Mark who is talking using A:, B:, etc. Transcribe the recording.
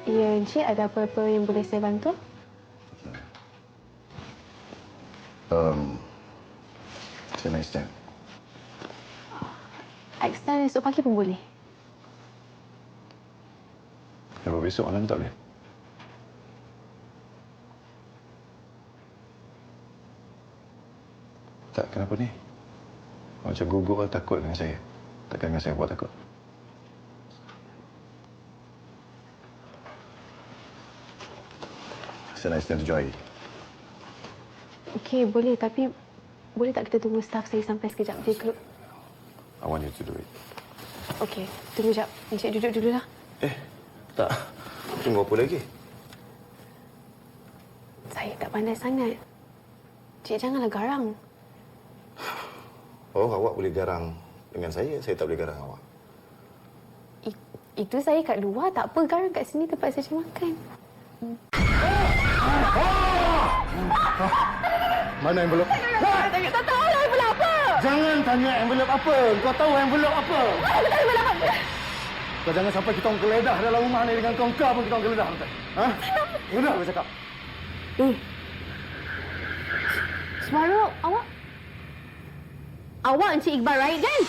A: Ya, Encik, ada apa-apa yang boleh saya bantu?
B: Saya nak extend.
A: Extend esok pagi pun boleh.
B: Kalau besok malam tak boleh. Tak, kenapa ni? Macam gugup takut dengan saya. Takkan dengan saya buat takut. Saya nak extend 7 hari.
A: Okey, boleh. Tapi boleh tak kita tunggu staff saya sampai sekejap je ke?
B: I want you to do it.
A: Okey, tunggu sekejap. Encik duduk dululah.
B: Tak. Tunggu apa lagi?
A: Saya tak pandai sangat. Cik janganlah garang.
B: Oh, awak boleh garang dengan saya tak boleh garang awak.
A: Itu saya kat luar. Tak apa, garang kat sini tempat saya makan.
B: Mana envelope?
A: Tak tahu lah envelope apa.
B: Jangan tanya envelope apa. Kau tahu envelope apa?
A: Aku tak tahu envelope apa.
B: Kau jangan sampai kita orang geledah dalam rumah ni dengan kau pun kita orang geledah. Ha? Geledah aku cakap.
A: Suara awak... Awak Encik Iqbal, right kan?